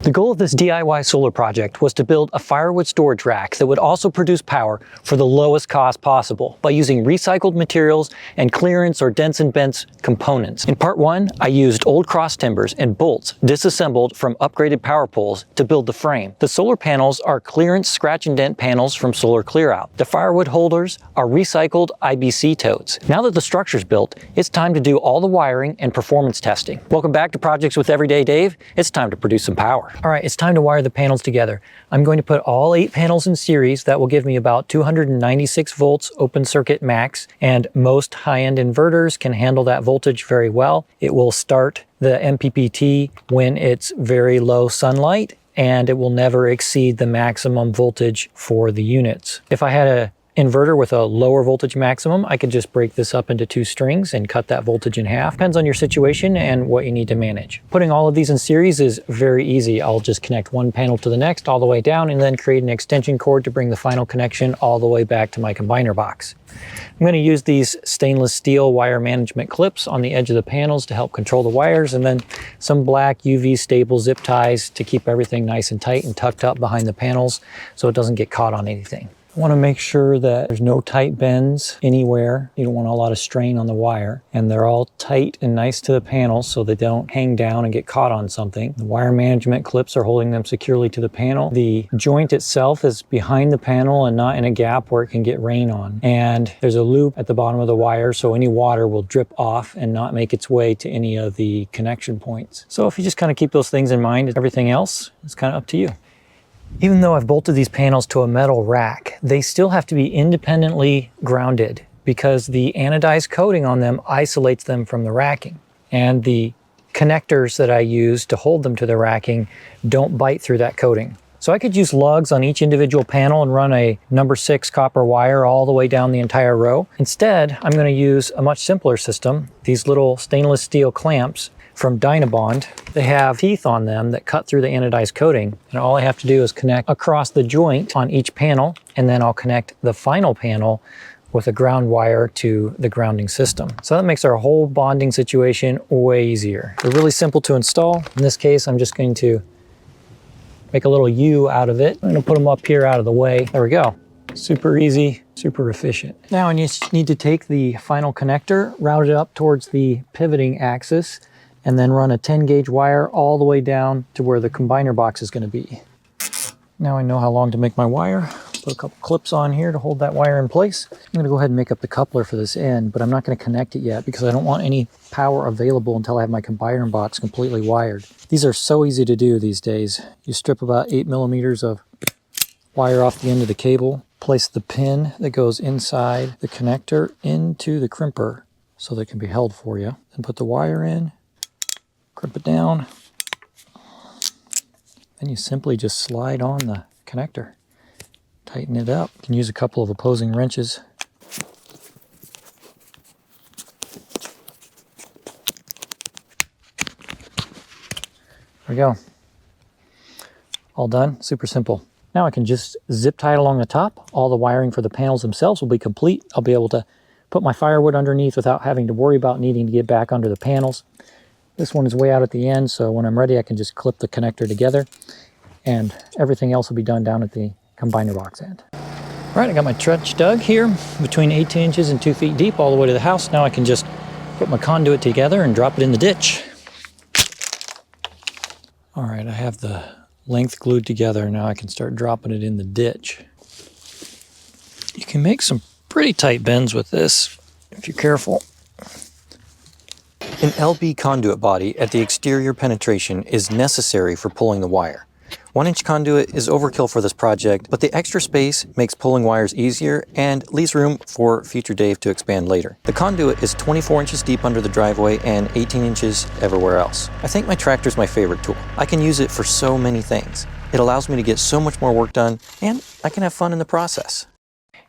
The goal of this DIY solar project was to build a firewood storage rack that would also produce power for the lowest cost possible by using recycled materials and clearance or dents and bents components. In part 1, I used old cross timbers and bolts disassembled from upgraded power poles to build the frame. The solar panels are clearance scratch and dent panels from Solar Clearout. The firewood holders are recycled IBC totes. Now that the structure's built, it's time to do all the wiring and performance testing. Welcome back to Projects with Everyday Dave. It's time to produce some power. All right, it's time to wire the panels together. I'm going to put all 8 panels in series. That will give me about 296 volts open circuit max, and most high-end inverters can handle that voltage very well. It will start the MPPT when it's very low sunlight, and it will never exceed the maximum voltage for the units. If I had a inverter with a lower voltage maximum, I could just break this up into 2 strings and cut that voltage in half. Depends on your situation and what you need to manage. Putting all of these in series is very easy. I'll just connect one panel to the next all the way down and then create an extension cord to bring the final connection all the way back to my combiner box. I'm going to use these stainless steel wire management clips on the edge of the panels to help control the wires, and then some black UV stable zip ties to keep everything nice and tight and tucked up behind the panels so it doesn't get caught on anything. I want to make sure that there's no tight bends anywhere. You don't want a lot of strain on the wire, and they're all tight and nice to the panels so they don't hang down and get caught on something. The wire management clips are holding them securely to the panel. The joint itself is behind the panel and not in a gap where it can get rain on. And there's a loop at the bottom of the wire so any water will drip off and not make its way to any of the connection points. So if you just kind of keep those things in mind, everything else is kind of up to you. Even though I've bolted these panels to a metal rack, they still have to be independently grounded because the anodized coating on them isolates them from the racking. And the connectors that I use to hold them to the racking don't bite through that coating. So I could use lugs on each individual panel and run a number 6 copper wire all the way down the entire row. Instead, I'm going to use a much simpler system, these little stainless steel clamps from Dynabond. They have teeth on them that cut through the anodized coating, and all I have to do is connect across the joint on each panel, and then I'll connect the final panel with a ground wire to the grounding system. So that makes our whole bonding situation way easier. They're really simple to install. In this case, I'm just going to make a little U out of it. I'm going to put them up here out of the way. There we go. Super easy, super efficient. Now I just need to take the final connector, route it up towards the pivoting axis, and then run a 10 gauge wire all the way down to where the combiner box is going to be. Now I know how long to make my wire. Put a couple clips on here to hold that wire in place. I'm going to go ahead and make up the coupler for this end, but I'm not going to connect it yet because I don't want any power available until I have my combiner box completely wired. These are so easy to do these days. You strip about 8 millimeters of wire off the end of the cable, place the pin that goes inside the connector into the crimper so that it can be held for you, and put the wire in, crimp it down, then you simply just slide on the connector. Tighten it up. You can use a couple of opposing wrenches. There we go. All done. Super simple. Now I can just zip tie it along the top. All the wiring for the panels themselves will be complete. I'll be able to put my firewood underneath without having to worry about needing to get back under the panels. This one is way out at the end, so when I'm ready I can just clip the connector together, and everything else will be done down at the combiner box end. All right, I got my trench dug here between 18 inches and 2 feet deep all the way to the house. Now I can just put my conduit together and drop it in the ditch. All right, I have the length glued together. Now I can start dropping it in the ditch. You can make some pretty tight bends with this if you're careful. An LB conduit body at the exterior penetration is necessary for pulling the wire. 1-inch conduit is overkill for this project, but the extra space makes pulling wires easier and leaves room for future Dave to expand later. The conduit is 24 inches deep under the driveway and 18 inches everywhere else. I think my tractor is my favorite tool. I can use it for so many things. It allows me to get so much more work done, and I can have fun in the process.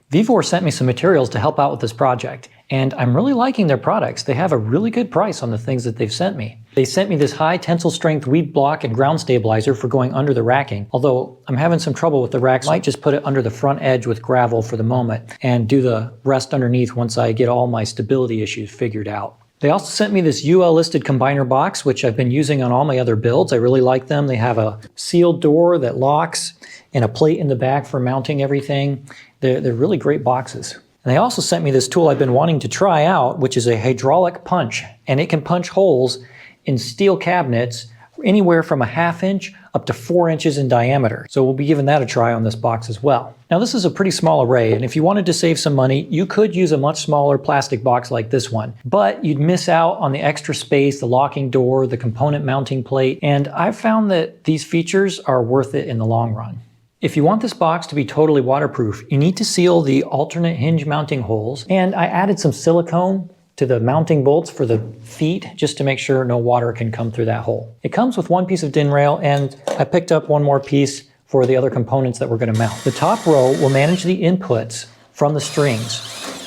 Vivor sent me some materials to help out with this project, and I'm really liking their products. They have a really good price on the things that they've sent me. They sent me this high tensile strength weed block and ground stabilizer for going under the racking. Although I'm having some trouble with the racks, I might just put it under the front edge with gravel for the moment and do the rest underneath once I get all my stability issues figured out. They also sent me this UL listed combiner box, which I've been using on all my other builds. I really like them. They have a sealed door that locks and a plate in the back for mounting everything. They're really great boxes. And they also sent me this tool I've been wanting to try out, which is a hydraulic punch. And it can punch holes in steel cabinets anywhere from a 1/2 inch up to 4 inches in diameter. So we'll be giving that a try on this box as well. Now this is a pretty small array, and if you wanted to save some money, you could use a much smaller plastic box like this one, but you'd miss out on the extra space, the locking door, the component mounting plate, and I've found that these features are worth it in the long run. If you want this box to be totally waterproof, you need to seal the alternate hinge mounting holes, and I added some silicone to the mounting bolts for the feet just to make sure no water can come through that hole. It comes with one piece of DIN rail, and I picked up one more piece for the other components that we're going to mount. The top row will manage the inputs from the strings.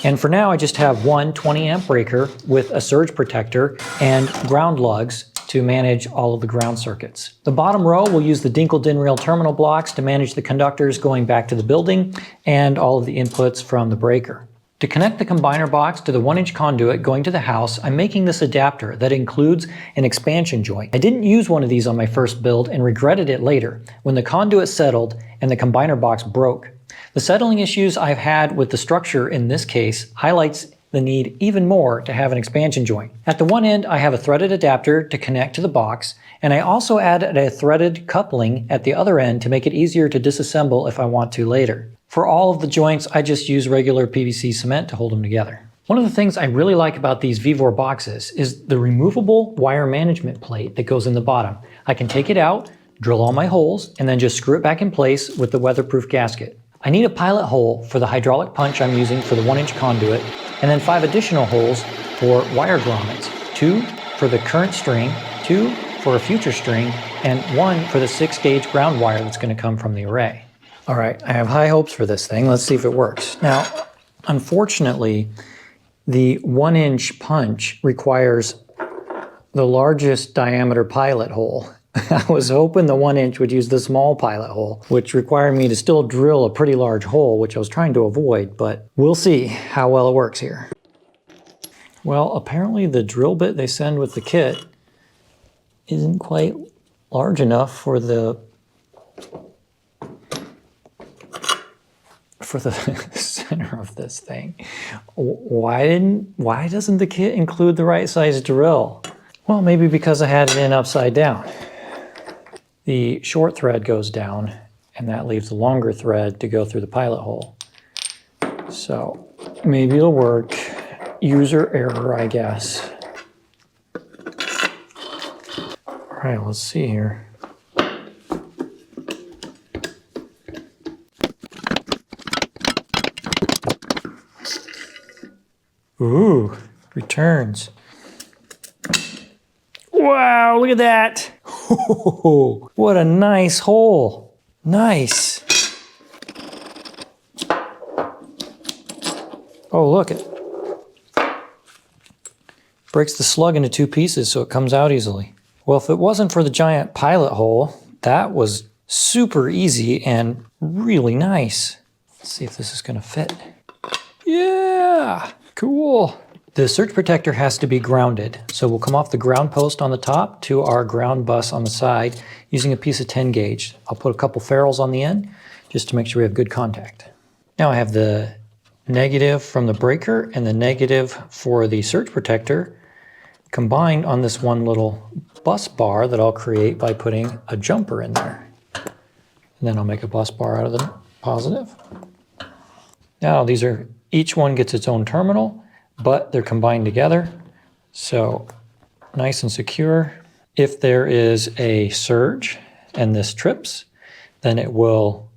And for now I just have one 20 amp breaker with a surge protector and ground lugs to manage all of the ground circuits. The bottom row will use the Dinkel DIN rail terminal blocks to manage the conductors going back to the building and all of the inputs from the breaker. To connect the combiner box to the 1-inch conduit going to the house, I'm making this adapter that includes an expansion joint. I didn't use one of these on my first build and regretted it later when the conduit settled and the combiner box broke. The settling issues I've had with the structure in this case highlights the need even more to have an expansion joint. At the one end, I have a threaded adapter to connect to the box, and I also added a threaded coupling at the other end to make it easier to disassemble if I want to later. For all of the joints, I just use regular PVC cement to hold them together. One of the things I really like about these Vevor boxes is the removable wire management plate that goes in the bottom. I can take it out, drill all my holes, and then just screw it back in place with the weatherproof gasket. I need a pilot hole for the hydraulic punch I'm using for the 1-inch conduit, and then 5 additional holes for wire grommets. 2 for the current string, 2 for a future string, and 1 for the 6-gauge ground wire that's going to come from the array. All right, I have high hopes for this thing. Let's see if it works. Now, unfortunately, the 1-inch punch requires the largest diameter pilot hole. I was hoping the 1-inch would use the small pilot hole, which required me to still drill a pretty large hole, which I was trying to avoid, but we'll see how well it works here. Well, apparently the drill bit they send with the kit isn't quite large enough for the center of this thing. Why doesn't the kit include the right size drill? Well, maybe because I had it in upside down. The short thread goes down, and that leaves the longer thread to go through the pilot hole. So maybe it'll work. User error, I guess. All right, let's see here. Ooh, returns. Wow, look at that. Oh, what a nice hole. Nice. Oh, look, it breaks the slug into 2 pieces so it comes out easily. Well, if it wasn't for the giant pilot hole, that was super easy and really nice. Let's see if this is gonna fit. Yeah, cool. The surge protector has to be grounded, so we'll come off the ground post on the top to our ground bus on the side using a piece of 10 gauge. I'll put a couple ferrules on the end just to make sure we have good contact. Now I have the negative from the breaker and the negative for the surge protector combined on this one little bus bar that I'll create by putting a jumper in there. And then I'll make a bus bar out of the positive. Now each one gets its own terminal, but they're combined together, so nice and secure. If there is a surge and this trips, then it will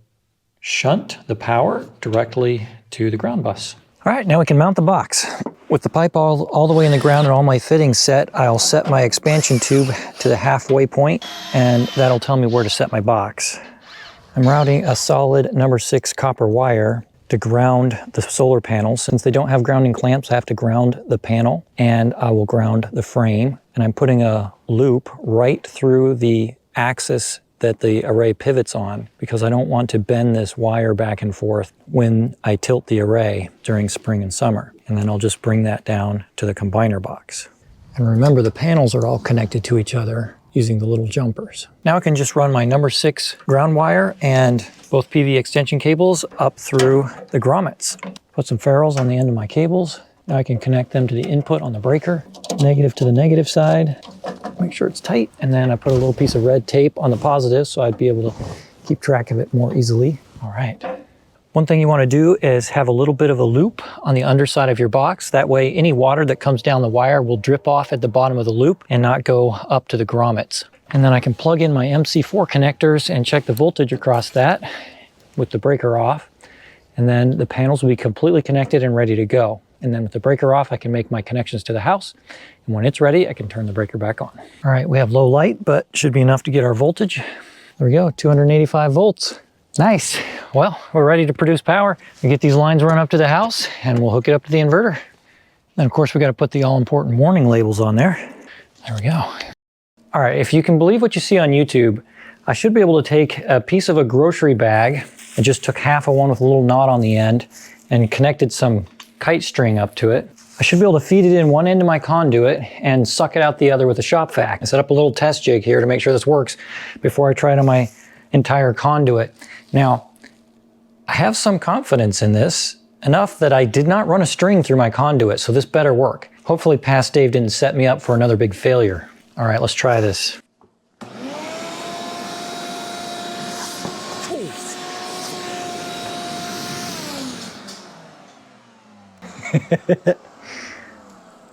shunt the power directly to the ground bus. All right, now we can mount the box. With the pipe all the way in the ground and all my fittings set, I'll set my expansion tube to the halfway point, and that'll tell me where to set my box. I'm routing a solid number 6 copper wire to ground the solar panels. Since they don't have grounding clamps, I have to ground the panel, and I will ground the frame. And I'm putting a loop right through the axis that the array pivots on because I don't want to bend this wire back and forth when I tilt the array during spring and summer. And then I'll just bring that down to the combiner box. And remember, the panels are all connected to each other using the little jumpers. Now I can just run my number 6 ground wire and both PV extension cables up through the grommets. Put some ferrules on the end of my cables. Now I can connect them to the input on the breaker, negative to the negative side, make sure it's tight, and then I put a little piece of red tape on the positive so I'd be able to keep track of it more easily. All right. One thing you want to do is have a little bit of a loop on the underside of your box. That way any water that comes down the wire will drip off at the bottom of the loop and not go up to the grommets. And then I can plug in my MC4 connectors and check the voltage across that with the breaker off. And then the panels will be completely connected and ready to go. And then with the breaker off, I can make my connections to the house. And when it's ready, I can turn the breaker back on. All right, we have low light, but should be enough to get our voltage. There we go, 285 volts. Nice. Well, we're ready to produce power. We get these lines run up to the house and we'll hook it up to the inverter. And of course we got to put the all important warning labels on there. There we go. All right, if you can believe what you see on YouTube, I should be able to take a piece of a grocery bag and just took half of one with a little knot on the end and connected some kite string up to it. I should be able to feed it in one end of my conduit and suck it out the other with a shop vac. I set up a little test jig here to make sure this works before I try it on my entire conduit. Now, I have some confidence in this, enough that I did not run a string through my conduit, so this better work. Hopefully Past Dave didn't set me up for another big failure. All right, let's try this.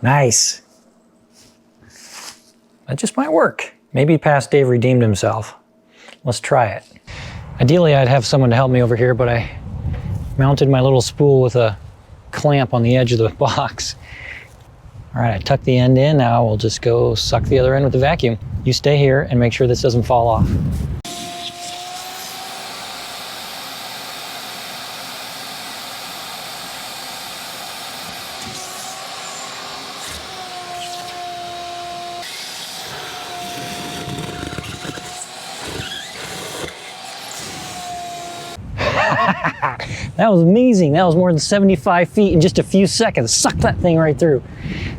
Nice. That just might work. Maybe Past Dave redeemed himself. Let's try it. Ideally, I'd have someone to help me over here, but I mounted my little spool with a clamp on the edge of the box. All right, I tucked the end in. Now we'll just go suck the other end with the vacuum. You stay here and make sure this doesn't fall off. That was amazing. That was more than 75 feet in just a few seconds. Sucked that thing right through.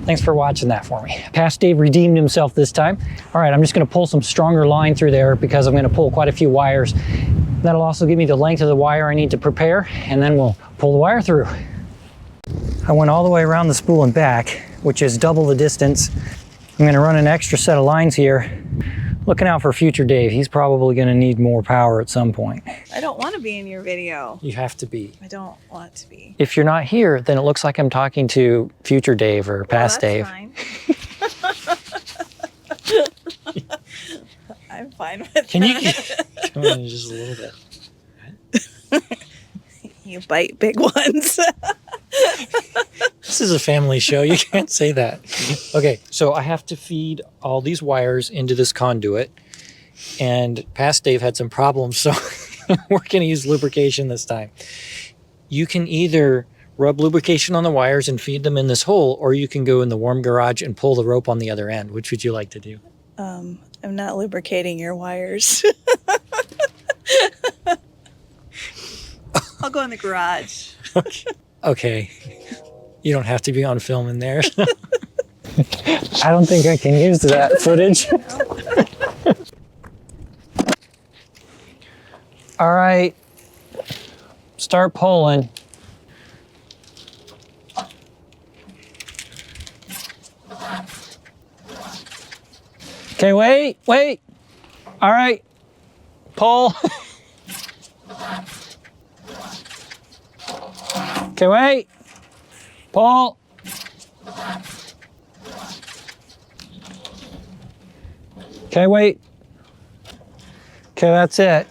Thanks for watching that for me. Past Dave redeemed himself this time. All right, I'm just gonna pull some stronger line through there because I'm gonna pull quite a few wires. That'll also give me the length of the wire I need to prepare, and then we'll pull the wire through. I went all the way around the spool and back, which is double the distance. I'm gonna run an extra set of lines here. Looking out for future Dave. He's probably gonna need more power at some point. I don't want to be in your video. You have to be. I don't want to be. If you're not here, then it looks like I'm talking to future Dave or past Dave. Fine. I'm fine with Can that. you come on just a little bit? You bite big ones. This is a family show. You can't say that. Okay, so I have to feed all these wires into this conduit, and past Dave had some problems, so we're going to use lubrication this time. You can either rub lubrication on the wires and feed them in this hole, or you can go in the warm garage and pull the rope on the other end. Which would you like to do? I'm not lubricating your wires. I'll go in the garage. Okay. You don't have to be on film in there. I don't think I can use that footage. All right. Start pulling. Okay, wait. All right. Pull. Okay, wait. Pull. Okay, wait. Okay, that's it.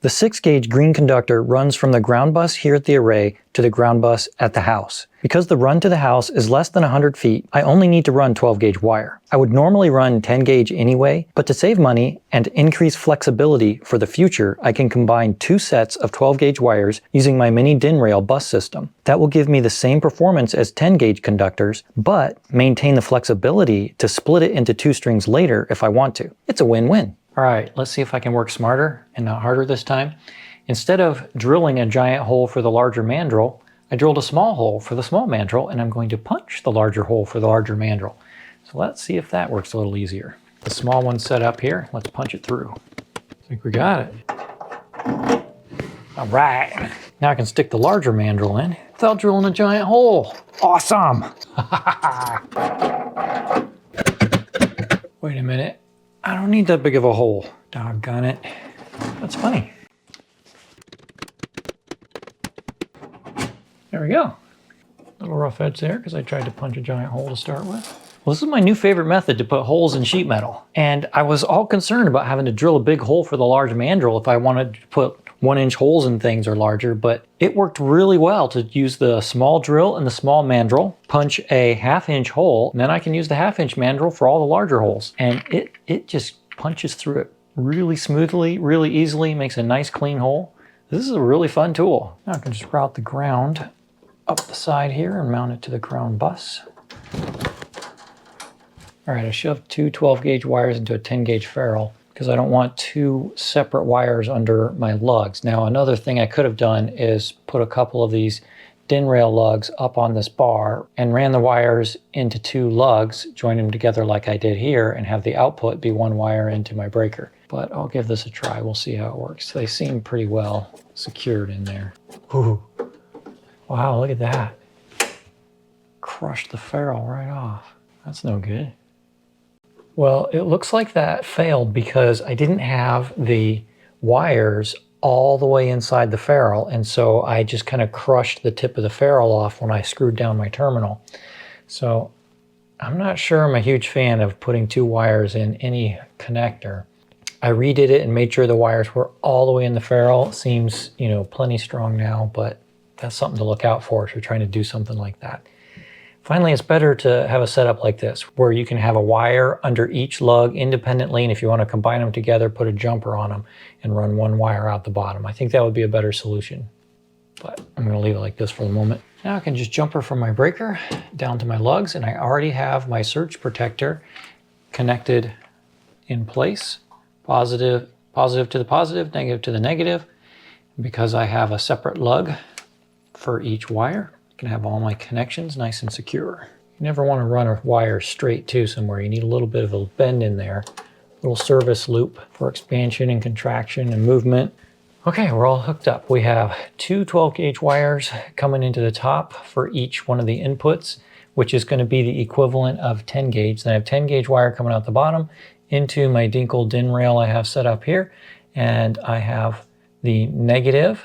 The 6-gauge green conductor runs from the ground bus here at the array to the ground bus at the house. Because the run to the house is less than 100 feet, I only need to run 12-gauge wire. I would normally run 10-gauge anyway, but to save money and increase flexibility for the future, I can combine 2 sets of 12-gauge wires using my mini DIN rail bus system. That will give me the same performance as 10-gauge conductors, but maintain the flexibility to split it into 2 strings later if I want to. It's a win-win. All right, let's see if I can work smarter and not harder this time. Instead of drilling a giant hole for the larger mandrel, I drilled a small hole for the small mandrel, and I'm going to punch the larger hole for the larger mandrel. So let's see if that works a little easier. The small one's set up here. Let's punch it through. I think we got it. All right. Now I can stick the larger mandrel in without drilling a giant hole. Awesome. Wait a minute. I don't need that big of a hole. Doggone it. That's funny. There we go. A little rough edge there because I tried to punch a giant hole to start with. Well, this is my new favorite method to put holes in sheet metal. And I was all concerned about having to drill a big hole for the large mandrel if I wanted to put 1-inch holes in things or larger, but it worked really well to use the small drill and the small mandrel, punch a 1/2-inch hole, and then I can use the 1/2-inch mandrel for all the larger holes. And it just punches through it really smoothly, really easily, makes a nice clean hole. This is a really fun tool. Now I can just route the ground up the side here and mount it to the ground bus. All right, I shoved 2 12-gauge wires into a 10-gauge ferrule because I don't want 2 separate wires under my lugs. Now, another thing I could have done is put a couple of these DIN rail lugs up on this bar and ran the wires into 2 lugs, join them together like I did here, and have the output be 1 wire into my breaker. But I'll give this a try. We'll see how it works. They seem pretty well secured in there. Ooh. Wow, look at that. Crushed the ferrule right off. That's no good. Well, it looks like that failed because I didn't have the wires all the way inside the ferrule, and so I just kind of crushed the tip of the ferrule off when I screwed down my terminal. So I'm not sure I'm a huge fan of putting 2 wires in any connector. I redid it and made sure the wires were all the way in the ferrule. Seems, you know, plenty strong now, but that's something to look out for if you're trying to do something like that. Finally, it's better to have a setup like this where you can have a wire under each lug independently, and if you want to combine them together, put a jumper on them and run 1 wire out the bottom. I think that would be a better solution, but I'm going to leave it like this for the moment. Now I can just jumper from my breaker down to my lugs, and I already have my surge protector connected in place. Positive to the positive, negative to the negative. Because I have a separate lug for each wire, I can have all my connections nice and secure. You never want to run a wire straight to somewhere. You need a little bit of a bend in there. A little service loop for expansion and contraction and movement. Okay, we're all hooked up. We have 2 12-gauge wires coming into the top for each one of the inputs, which is going to be the equivalent of 10 gauge. Then I have 10-gauge wire coming out the bottom into my Dinkel DIN rail I have set up here. And I have the negative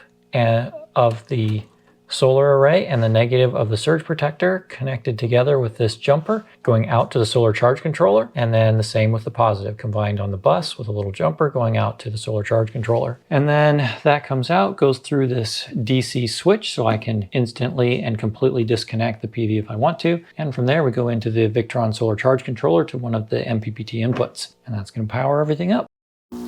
of the solar array and the negative of the surge protector connected together with this jumper going out to the solar charge controller, and then the same with the positive combined on the bus with a little jumper going out to the solar charge controller. And then that comes out, goes through this DC switch so I can instantly and completely disconnect the PV if I want to. And from there we go into the Victron solar charge controller to one of the MPPT inputs, and that's going to power everything up.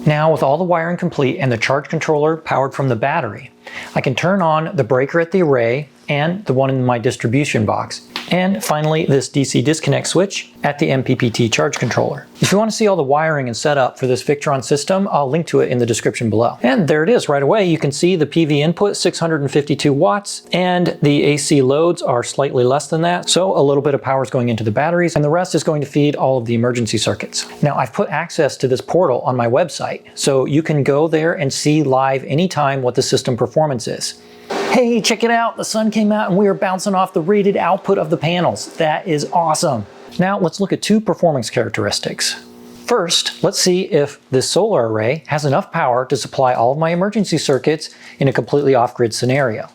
Now, with all the wiring complete and the charge controller powered from the battery, I can turn on the breaker at the array and the one in my distribution box. And finally, this DC disconnect switch at the MPPT charge controller. If you want to see all the wiring and setup for this Victron system, I'll link to it in the description below. And there it is right away. You can see the PV input, 652 watts, and the AC loads are slightly less than that. So a little bit of power is going into the batteries, and the rest is going to feed all of the emergency circuits. Now, I've put access to this portal on my website, so you can go there and see live anytime what the system performance is. Hey, check it out. The sun came out and we are bouncing off the rated output of the panels. That is awesome. Now let's look at 2 performance characteristics. First, let's see if this solar array has enough power to supply all of my emergency circuits in a completely off-grid scenario.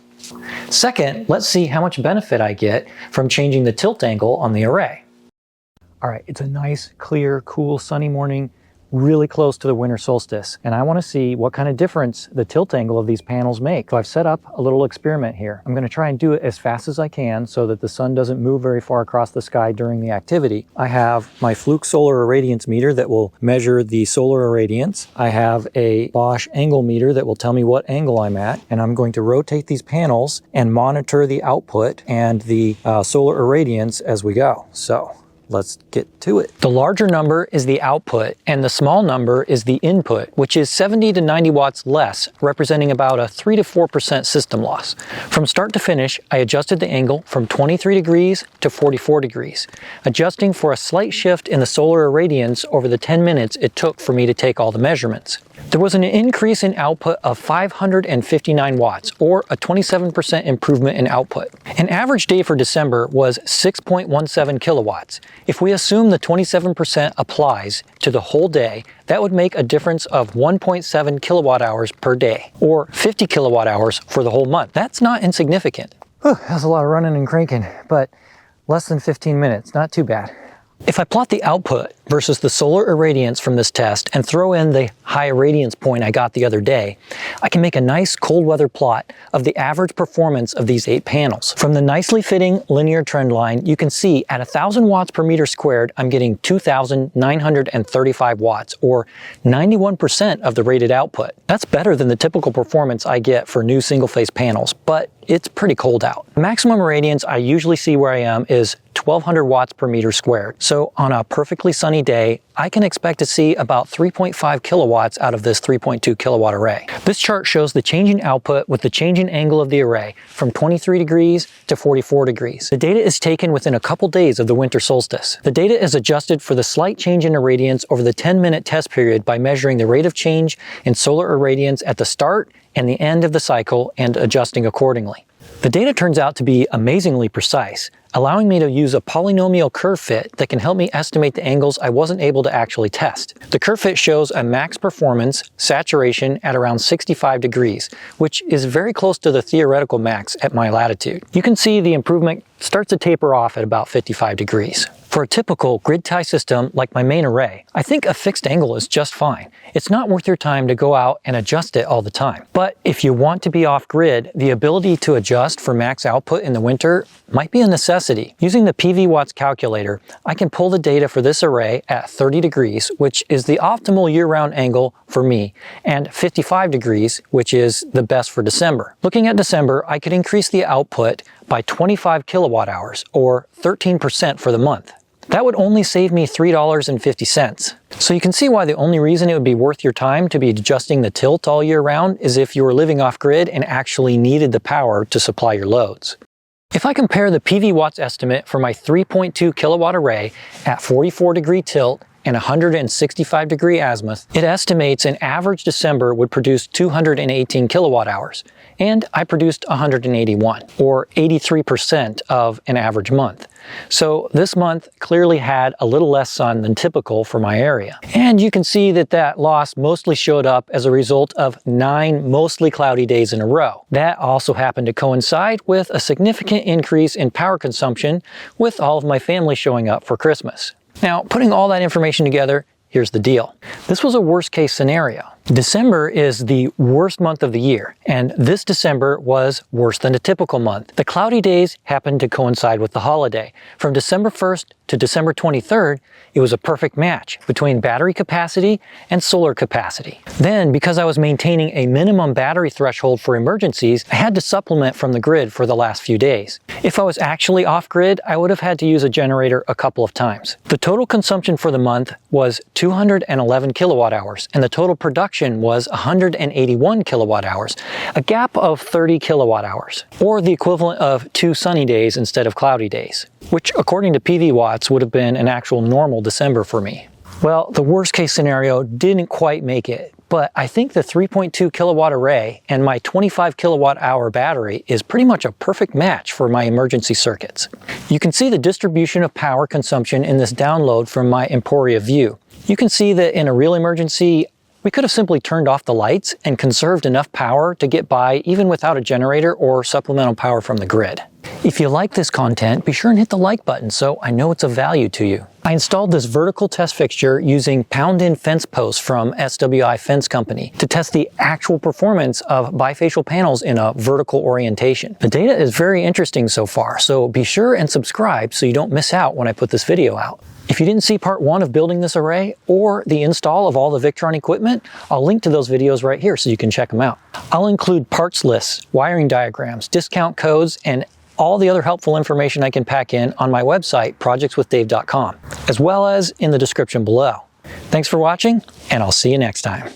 Second, let's see how much benefit I get from changing the tilt angle on the array. All right, it's a nice, clear, cool, sunny morning, really close to the winter solstice, and I want to see what kind of difference the tilt angle of these panels make. So I've set up a little experiment here. I'm going to try and do it as fast as I can so that the sun doesn't move very far across the sky during the activity. I have my Fluke solar irradiance meter that will measure the solar irradiance. I have a Bosch angle meter that will tell me what angle I'm at, and I'm going to rotate these panels and monitor the output and the solar irradiance as we go. So let's get to it. The larger number is the output and the small number is the input, which is 70 to 90 watts less, representing about a 3 to 4% system loss. From start to finish, I adjusted the angle from 23 degrees to 44 degrees, adjusting for a slight shift in the solar irradiance over the 10 minutes it took for me to take all the measurements. There was an increase in output of 559 watts, or a 27% improvement in output. An average day for December was 6.17 kilowatts. If we assume the 27% applies to the whole day, that would make a difference of 1.7 kilowatt hours per day, or 50 kilowatt hours for the whole month. That's not insignificant. That's a lot of running and cranking, but less than 15 minutes, not too bad. If I plot the output versus the solar irradiance from this test and throw in the high irradiance point I got the other day, I can make a nice cold weather plot of the average performance of these 8 panels. From the nicely fitting linear trend line, you can see at 1,000 watts per meter squared, I'm getting 2,935 watts, or 91% of the rated output. That's better than the typical performance I get for new single-phase panels, but it's pretty cold out. The maximum irradiance I usually see where I am is 1,200 watts per meter squared. So on a perfectly sunny day, I can expect to see about 3.5 kilowatts out of this 3.2 kilowatt array. This chart shows the changing output with the changing angle of the array from 23 degrees to 44 degrees. The data is taken within a couple days of the winter solstice. The data is adjusted for the slight change in irradiance over the 10-minute test period by measuring the rate of change in solar irradiance at the start and the end of the cycle and adjusting accordingly. The data turns out to be amazingly precise, allowing me to use a polynomial curve fit that can help me estimate the angles I wasn't able to actually test. The curve fit shows a max performance saturation at around 65 degrees, which is very close to the theoretical max at my latitude. You can see the improvement starts to taper off at about 55 degrees. For a typical grid tie system like my main array, I think a fixed angle is just fine. It's not worth your time to go out and adjust it all the time. But if you want to be off-grid, the ability to adjust for max output in the winter might be a necessity. Using the PV watts calculator, I can pull the data for this array at 30 degrees, which is the optimal year-round angle for me, and 55 degrees, which is the best for December. Looking at December, I could increase the output by 25 kilowatt hours, or 13% for the month. That would only save me $3.50. So you can see why the only reason it would be worth your time to be adjusting the tilt all year round is if you were living off-grid and actually needed the power to supply your loads. If I compare the PV watts estimate for my 3.2 kilowatt array at 44 degree tilt and 165 degree azimuth, it estimates an average December would produce 218 kilowatt hours, and I produced 181, or 83% of an average month. So this month clearly had a little less sun than typical for my area. And you can see that that loss mostly showed up as a result of 9 mostly cloudy days in a row. That also happened to coincide with a significant increase in power consumption with all of my family showing up for Christmas. Now, putting all that information together, here's the deal. This was a worst case scenario. December is the worst month of the year, and this December was worse than a typical month. The cloudy days happened to coincide with the holiday. From December 1st to December 23rd, it was a perfect match between battery capacity and solar capacity. Then, because I was maintaining a minimum battery threshold for emergencies, I had to supplement from the grid for the last few days. If I was actually off-grid, I would have had to use a generator a couple of times. The total consumption for the month was 211 kilowatt hours, and the total production was 181 kilowatt hours, a gap of 30 kilowatt hours, or the equivalent of 2 sunny days instead of cloudy days, which according to PV watts would have been an actual normal December for me. Well, the worst case scenario didn't quite make it, but I think the 3.2 kilowatt array and my 25 kilowatt hour battery is pretty much a perfect match for my emergency circuits. You can see the distribution of power consumption in this download from my Emporia view. You can see that in a real emergency, we could have simply turned off the lights and conserved enough power to get by even without a generator or supplemental power from the grid. If you like this content, be sure and hit the like button so I know it's of value to you. I installed this vertical test fixture using pound-in fence posts from SWI Fence Company to test the actual performance of bifacial panels in a vertical orientation. The data is very interesting so far, so be sure and subscribe so you don't miss out when I put this video out. If you didn't see part 1 of building this array or the install of all the Victron equipment, I'll link to those videos right here so you can check them out. I'll include parts lists, wiring diagrams, discount codes, and all the other helpful information I can pack in on my website, projectswithdave.com, as well as in the description below. Thanks for watching, and I'll see you next time.